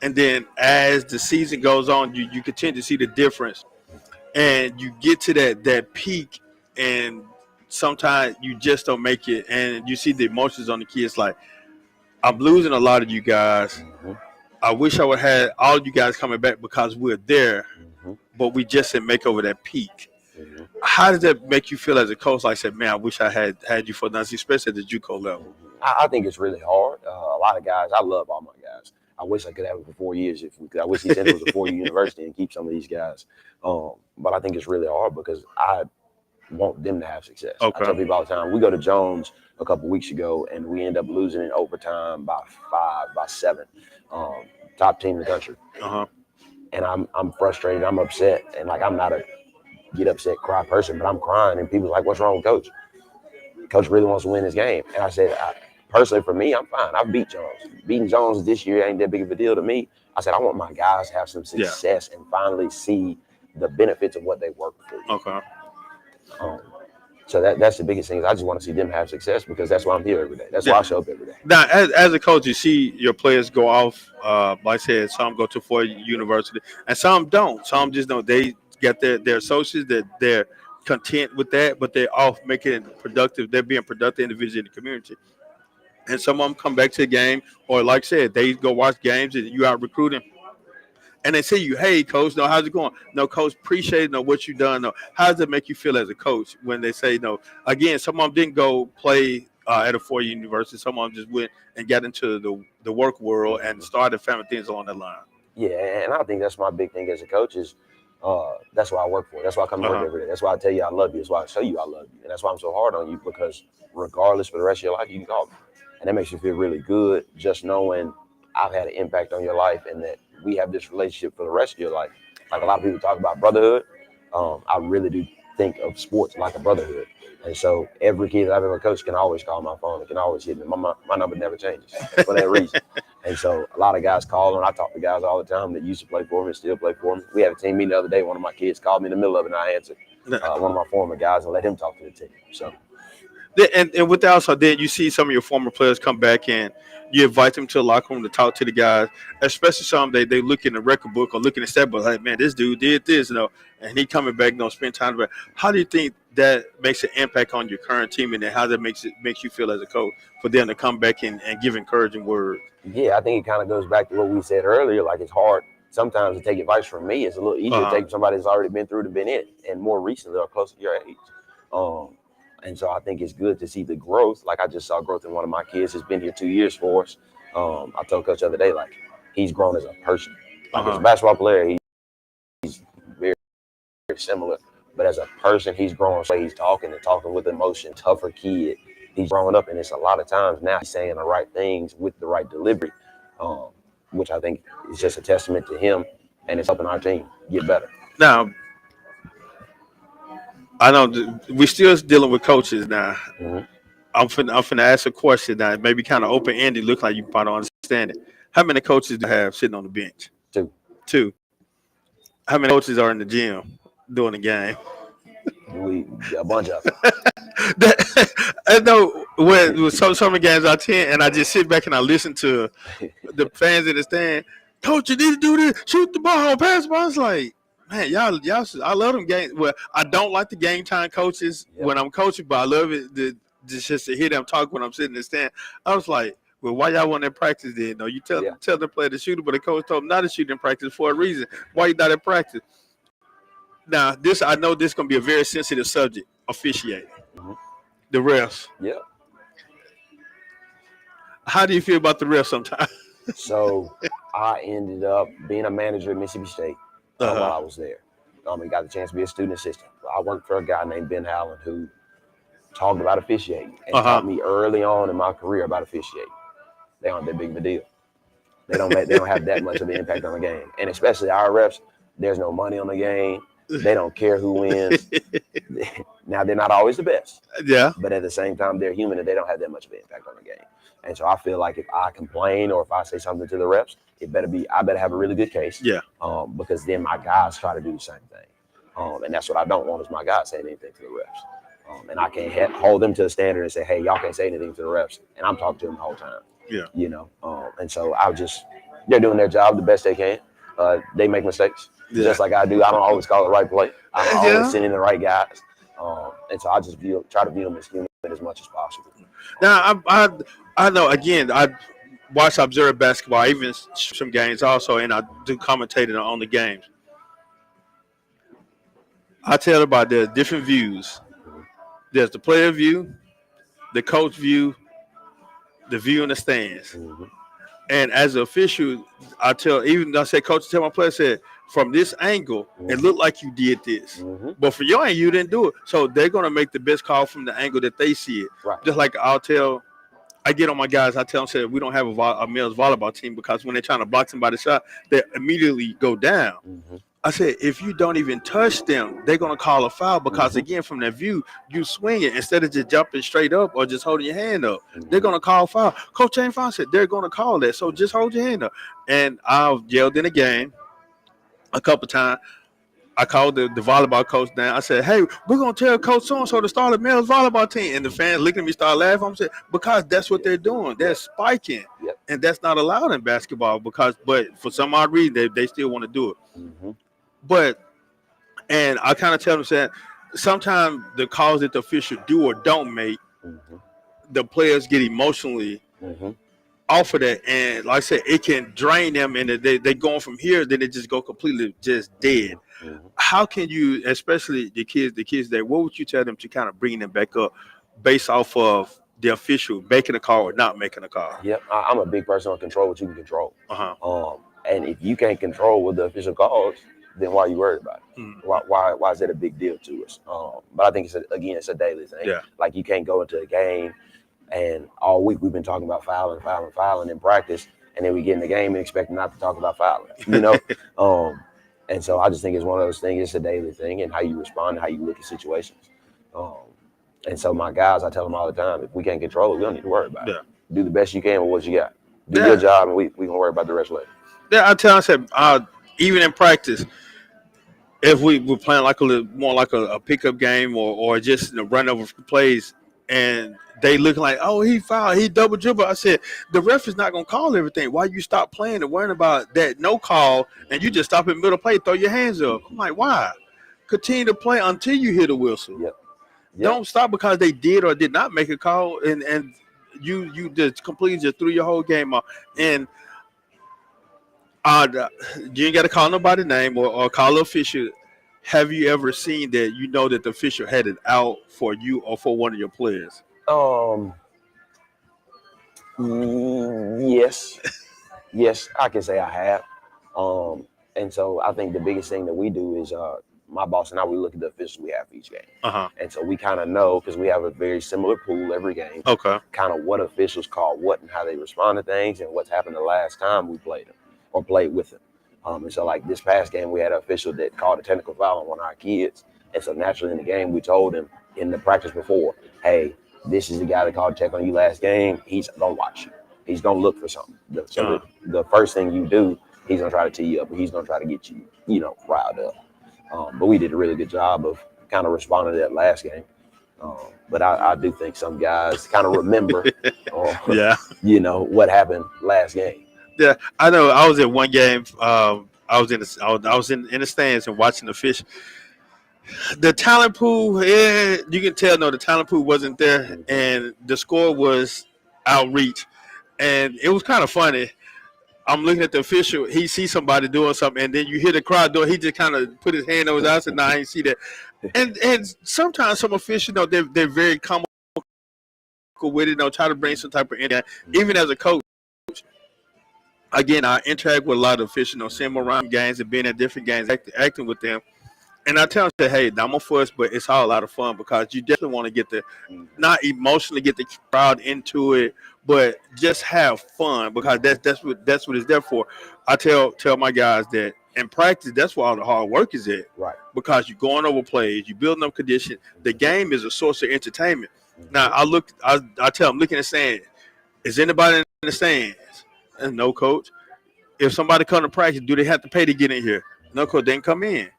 and then as the season goes on, you continue to see the difference, and you get to that peak, and sometimes you just don't make it, and you see the emotions on the kids. Like, I'm losing a lot of you guys. I wish I would have had all you guys coming back because we're there, but we just didn't make over that peak. How does that make you feel as a coach? Like I said, man, I wish I had you for nothing, especially at the JUCO level. I think it's really hard. A lot of guys, I love all my guys. I wish I could have it for 4 years if we could. I wish he said it was a 4-year university and keep some of these guys. But I think it's really hard because I want them to have success. Okay. I tell people all the time, we go to Jones a couple of weeks ago and we end up losing in overtime by 7. Top team in the country. And I'm frustrated. I'm upset. And like, I'm not a get upset, cry person, but I'm crying. And people's like, what's wrong with Coach? Coach really wants to win this game. And I said, personally, for me, I'm fine. I beat Jones. Beating Jones this year ain't that big of a deal to me. I said, I want my guys to have some success and finally see the benefits of what they work for. Okay. So that's the biggest thing. I just want to see them have success because that's why I'm here every day. That's why I show up every day. Now, as a coach, you see your players go off. Like I said, some go to 4-year university, and some don't. Some just don't. They get their associates, that they're content with that, but they're off making it productive. They're being productive individuals in the community. And some of them come back to the game, or like I said, they go watch games and you out recruiting. And they say you, hey, coach, no, how's it going? No, coach, appreciate it. No, what you done? No, how does it make you feel as a coach when they say no? Again, some of them didn't go play at a 4-year university. Some of them just went and got into the work world and started family things along that line. Yeah, and I think that's my big thing as a coach is that's why I work for. That's why I come to work every day. That's why I tell you I love you. That's why I show you I love you. And that's why I'm so hard on you, because regardless for the rest of your life, you can call me. And that makes you feel really good just knowing I've had an impact on your life and that we have this relationship for the rest of your life. Like a lot of people talk about brotherhood. I really do think of sports like a brotherhood. And so every kid that I've ever coached can always call my phone. It can always hit me. My number never changes for that reason. And so a lot of guys call, and I talk to guys all the time that used to play for me and still play for me. We had a team meeting the other day. One of my kids called me in the middle of it, and I answered. one of my former guys, and let him talk to the team. So And with that also, then you see some of your former players come back and you invite them to the locker room to talk to the guys, especially some they look in the record book or look in the stat book, like, man, this dude did this, and he coming back, spend time with. How do you think that makes an impact on your current team, and then how that makes you feel as a coach for them to come back and give encouraging words? yeah, I think it kind of goes back to what we said earlier. Like, it's hard sometimes to take advice from me. It's a little easier to take somebody that's already been through it and been in, and more recently or close to your age. And so I think it's good to see the growth. Like, I just saw growth in one of my kids who's been here 2 years for us. I told Coach the other day, like, he's grown as a person. Like, as a basketball player, he's very, very similar. But as a person, he's grown. So he's talking with emotion, tougher kid. He's growing up, and it's a lot of times now he's saying the right things with the right delivery, which I think is just a testament to him, and it's helping our team get better. Now, I know we're still dealing with coaches now. Mm-hmm. I'm finna ask a question now, maybe kind of open ended. Look like you probably don't understand it. How many coaches do you have sitting on the bench? Two. How many coaches are in the gym doing the game? A bunch of them. I know when some of the games I attend, and I just sit back and I listen to the fans in the stand. Coach, you need to do this. Shoot the ball, pass the ball. It's like, man, y'all. I love them games. Well, I don't like the game time coaches when I'm coaching, but I love it. Just to hear them talk when I'm sitting in the stand. I was like, well, why y'all want to practice then? No, you tell the player to shoot it, but the coach told them not to shoot in practice for a reason. Why you not in practice? Now, I know this is going to be a very sensitive subject, officiating. Mm-hmm. The refs. Yeah. How do you feel about the refs sometimes? So I ended up being a manager at Mississippi State while I was there. I got the chance to be a student assistant. I worked for a guy named Ben Howland who talked about officiating and taught me early on in my career about officiating. They aren't that big of a deal. They don't have that much of an impact on the game. And especially our refs, there's no money on the game. They don't care who wins. Now, they're not always the best. Yeah. But at the same time, they're human and they don't have that much of an impact on the game. And so I feel like if I complain or if I say something to the refs, I better have a really good case. Yeah. Because then my guys try to do the same thing. And that's what I don't want is my guys saying anything to the refs. And I can't hold them to the standard and say, hey, y'all can't say anything to the refs. And I'm talking to them the whole time. Yeah. And so they're doing their job the best they can. They make mistakes just like I do. I don't always call the right play. I don't always send in the right guys. And so I just try to view them as human as much as possible. Now, I know, again, I observe basketball, even some games also, and I do commentate on the games. I tell about there's different views. There's the player view, the coach view, the view in the stands. Mm-hmm. And as an official, I say, coach, tell my player, said, from this angle, it looked like you did this. Mm-hmm. But for your end, you didn't do it. So they're going to make the best call from the angle that they see it. Right. Just like I get on my guys, I tell them, say, we don't have a male's volleyball team because when they're trying to block somebody's shot, they immediately go down. Mm-hmm. I said, if you don't even touch them, they're going to call a foul because, again, from their view, you swing it instead of just jumping straight up or just holding your hand up. They're going to call foul. Coach James Fine said they're going to call that, so just hold your hand up. And I've yelled in a game a couple times. I called the volleyball coach down. I said, hey, we're going to tell Coach so-and-so to start a male's volleyball team. And the fans looking at me start laughing. I'm saying, because that's what they're doing. They're spiking. Yep. And that's not allowed in basketball but for some odd reason, they still want to do it. Mm-hmm. And I kind of tell them that sometimes the calls that the official do or don't make, the players get emotionally off of that. And like I said, it can drain them and they going from here, then they just go completely just dead. How can you, especially the kids there, what would you tell them to kind of bring them back up based off of the official making a call or not making a call? Yep, I'm a big person on control what you can control. And if you can't control what the official calls, then why are you worried about it? Why is that a big deal to us? But I think it's a daily thing. Yeah. Like, you can't go into a game and all week we've been talking about fouling in practice, and then we get in the game and expect not to talk about fouling, And so I just think it's one of those things. It's a daily thing, and how you respond and how you look at situations. And so my guys, I tell them all the time, if we can't control it, we don't need to worry about it. Do the best you can with what you got. Do your job, and we can worry about the rest later. Yeah, I said, even in practice, if we were playing like a little more like a pickup game or just run over plays and they looking like, oh, he fouled, he double dribble. I said, the ref is not gonna call everything. Why you stop playing and worrying about that no call and you just stop in the middle of play, throw your hands up? I'm like, why? Continue to play until you hear the whistle. Yep. Don't stop because they did or did not make a call and you just completely just threw your whole game off. And you ain't got to call nobody name or call the official. Have you ever seen that you know that the official had it out for you or for one of your players? Yes. Yes, I can say I have. And so I think the biggest thing that we do is my boss and I, we look at the officials we have for each game. And so we kind of know, because we have a very similar pool every game, kind of what officials call what and how they respond to things and what's happened the last time we played them or played with them. And so like this past game, we had an official that called a technical foul on one of our kids. And so naturally in the game, we told him in the practice before, hey, this is the guy that called a tech on you last game. He's going to watch you. He's going to look for something. So the first thing you do, he's going to try to tee you up, and he's going to try to get you, riled up. But we did a really good job of kind of responding to that last game. But I do think some guys kind of remember, what happened last game. Yeah, I know. I was at one game. I was in the stands and watching the fish. The talent pool, you can tell. No, the talent pool wasn't there, and the score was outreach, and it was kind of funny. I'm looking at the official. He sees somebody doing something, and then you hear the crowd doing. He just kind of put his hand over his eyes and "Nah, I ain't see that." And sometimes some officials, they're very comical with it. Try to bring some type of energy. Even as a coach. Again, I interact with a lot of officials, seeing them around games and being at different games, acting with them. And I tell them, hey, I'm a fuss, but it's all a lot of fun because you definitely want to get not emotionally get the crowd into it, but just have fun because that's what it's there for. I tell my guys that in practice, that's where all the hard work is at. Right. Because you're going over plays, you're building up condition. The game is a source of entertainment. Now, I tell them, looking at saying, is anybody in the stands? And no, coach. If somebody come to practice, do they have to pay to get in here? No, coach, they can come in.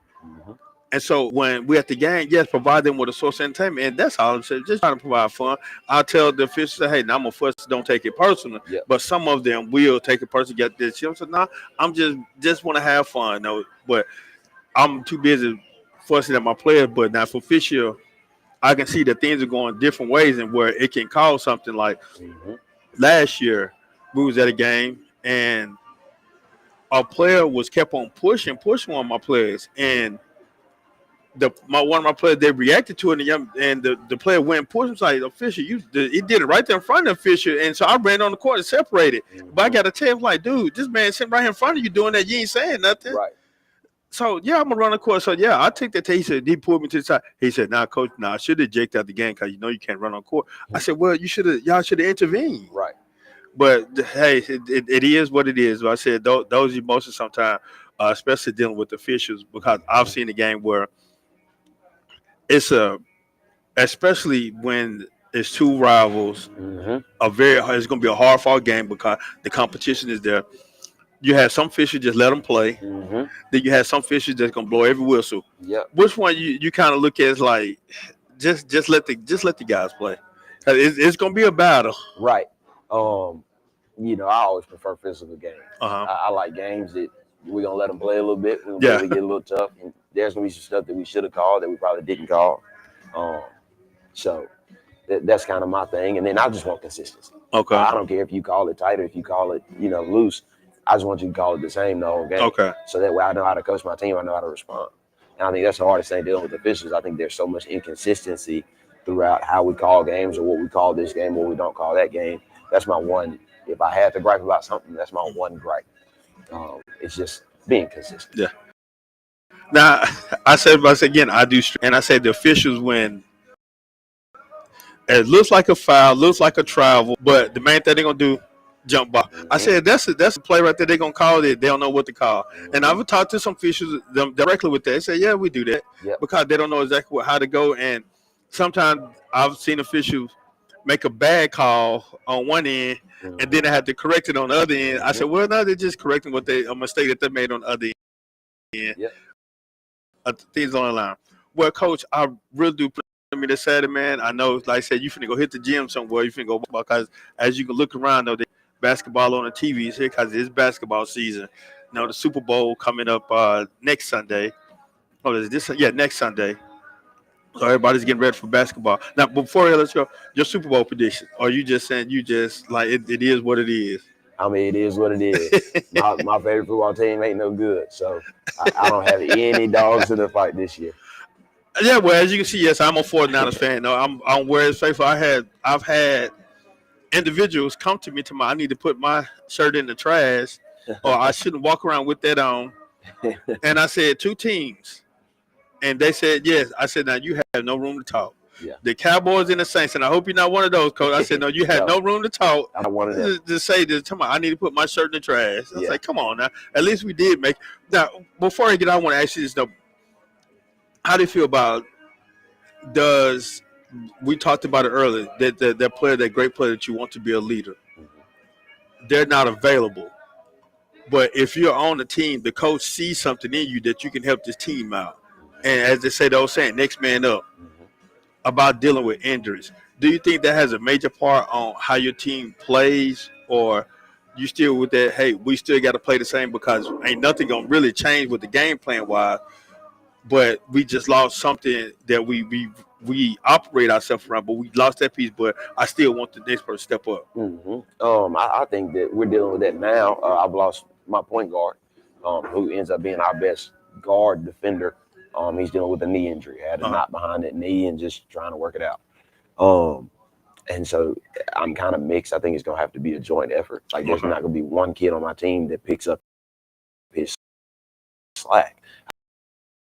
And so when we're at the game, yes, provide them with a source of entertainment. And that's all I'm saying. Just trying to provide fun. I'll tell the officials, hey, now I'm a fuss, don't take it personal. Yep. But some of them will take it personal, get this. So nah, I'm just want to have fun. No, but I'm too busy fussing at my players. But now for official, I can see that things are going different ways and where it can cause something like last year. We was at a game and a player was kept on pushing one of my players, and one of my players, they reacted to it, and the player went and pushed him. Like, official, he did it right there in front of the official, and so I ran on the court and separated. But I got to tell him, like, dude, this man sitting right here in front of you doing that, you ain't saying nothing. Right. So yeah, I'm gonna run the court. So yeah, I took that. He said he pulled me to the side. He said, "Nah, coach, I should have ejected out the game because you can't run on court." I said, "Well, y'all should have intervened." Right. But hey, it is what it is. But I said those emotions sometimes, especially dealing with officials, because I've seen a game where especially when it's two rivals, it's going to be a hard fought game because the competition is there. You have some officials just let them play. Then you have some officials that's going to blow every whistle. Yep. Which one you kind of look at as like just let the guys play. It's going to be a battle. Right. I always prefer physical games. I like games that we're going to let them play a little bit. We're going to get a little tough. And there's going to be some stuff that we should have called that we probably didn't call. So that's kind of my thing. And then I just want consistency. Okay. I don't care if you call it tight or if you call it, loose. I just want you to call it the same the whole game. Okay. So that way I know how to coach my team. I know how to respond. And I think that's the hardest thing dealing with officials. I think there's so much inconsistency throughout how we call games or what we call this game, what we don't call that game. That's my one. If I had to gripe about something, that's my one gripe. It's just being consistent. Yeah. Now, I said again, I do, and I said the officials when it looks like a foul, looks like a travel, but the main thing they're gonna do, jump ball. I said that's a play right there. They're gonna call it. They don't know what to call. And I've talked to some officials directly with that. They say, yeah, we do that because they don't know exactly how to go. And sometimes I've seen officials make a bad call on one end, and then they have to correct it on the other end. I said, well, no, they're just correcting a mistake that they made on the other end. things on the line. Well, Coach, I really do me this Saturday, man. I know, like I said, you finna go hit the gym somewhere. You finna go because as you can look around, though, basketball on the TVs here because it's basketball season. You know, the Super Bowl coming up next Sunday. Oh, is this? Yeah, next Sunday. So everybody's getting ready for basketball. Now, before let's go, your Super Bowl prediction. Or you just saying you just like it is what it is? I mean, it is what it is. My favorite football team ain't no good, so I don't have any dogs in the fight this year. Yeah, well, as you can see, yes, I'm a 49ers fan. No, I'm where it's faithful. I've had individuals come to me I need to put my shirt in the trash, or I shouldn't walk around with that on. And I said 2 teams. And they said, yes. I said, now you have no room to talk. Yeah. The Cowboys and the Saints, and I hope you're not one of those, Coach. I said, no, you had no room to talk. I'm one of them. To say this, come on, I need to put my shirt in the trash. I was like, come on now. At least we did make. Now, before I get, I want to ask you this, though. How do you feel about, we talked about it earlier, that player, that great player that you want to be a leader, they're not available. But if you're on the team, the coach sees something in you that you can help this team out. And as they say, the old saying, next man up, about dealing with injuries. Do you think that has a major part on how your team plays, or you still with that, hey, we still got to play the same because ain't nothing going to really change with the game plan wise, but we just lost something that we operate ourselves around, but we lost that piece, but I still want the next person to step up. I think that we're dealing with that now. I've lost my point guard, who ends up being our best guard defender. He's dealing with a knee injury. Had a knot behind that knee and just trying to work it out. And so I'm kind of mixed. I think it's going to have to be a joint effort. Like there's not going to be one kid on my team that picks up his slack.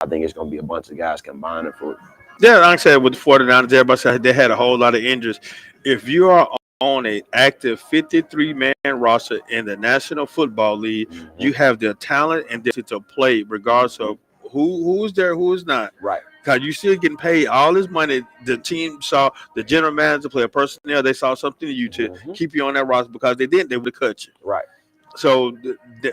I think it's going to be a bunch of guys combining for it. Yeah, like I said, with the 49ers, everybody said they had a whole lot of injuries. If you are on an active 53-man roster in the National Football League, you have the talent and the to play regardless of who's there, who's not. Right. Because you still getting paid all this money. The team saw the general manager, player personnel, they saw something in you to keep you on that roster because they would have cut you. Right. So,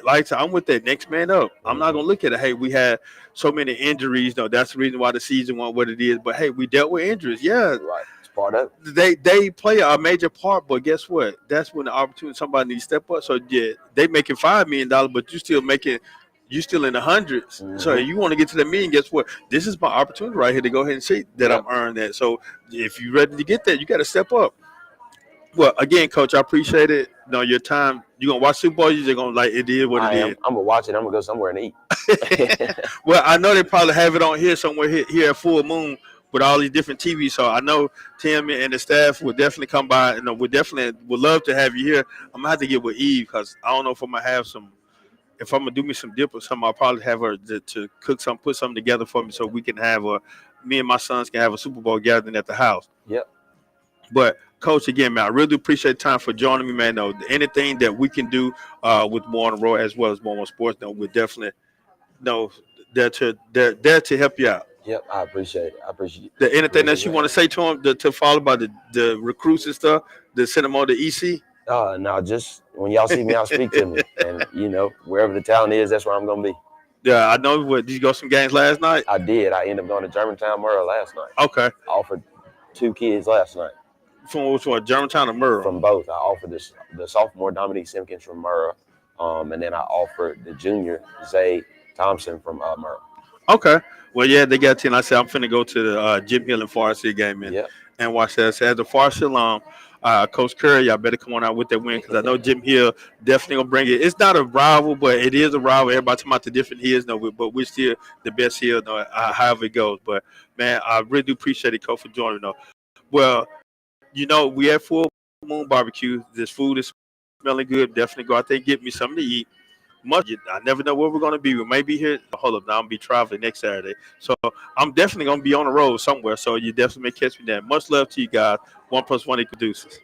like I said, I'm with that next man up. I'm not going to look at it, hey, we had so many injuries. No, that's the reason why the season wasn't what it is. But, hey, we dealt with injuries. Yeah. Right. It's part of it. They play a major part, but guess what? That's when the opportunity, somebody needs to step up. So, yeah, they making $5 million, but you still in the hundreds. So you want to get to the million, guess what? This is my opportunity right here to go ahead and say that I'm earned that. So if you're ready to get that, you got to step up. Well, again, Coach, I appreciate it. No, your time. You gonna watch Super Bowl? You just gonna like it is what it is. I'm gonna watch it. I'm gonna go somewhere and eat. Well, I know they probably have it on here somewhere here at Full Moon with all these different TVs. So I know Tim and the staff will definitely come by. And we definitely would love to have you here. I'm gonna have to get with Eve because I don't know if I'm gonna have some. If I'm gonna do me some dip or something, I'll probably have her to cook some, put something together for me so we can have me and my sons can have a Super Bowl gathering at the house. Yep. But Coach, again, man, I really do appreciate the time for joining me, man. No, anything that we can do with More on the Road as well as More Sports, we're definitely there to help you out. Yep, I appreciate it. Anything else you want to say to them to follow about the recruits and stuff, to send them on the EC? No, just when y'all see me, y'all speak to me. And, wherever the talent is, that's where I'm going to be. Yeah, I know. Did you go some games last night? I did. I ended up going to Germantown, Murrah last night. Okay. I offered 2 kids last night. From which one, Germantown or Murrah? From both. I offered the sophomore, Dominique Simpkins from Murrah, and then I offered the junior, Zay Thompson from Murrah. Okay. Well, yeah, they got 10. I said I'm finna go to the Jim Hill and Forest City game and watch that. So as a Forest alum, Coach Curry, y'all better come on out with that win because I know Jim Hill definitely gonna bring it. It's not a rival, but it is a rival. Everybody talking about the different hills, but we're still the best hill, however it goes. But man, I really do appreciate it, Coach, for joining us. Well, we at Full Moon Barbecue. This food is smelling good. Definitely go out there and get me something to eat. I never know where we're going to be. We may be here. Hold up. Now I'm going to be traveling next Saturday. So I'm definitely going to be on the road somewhere. So you definitely may catch me there. Much love to you guys. 1+1 equals deuces.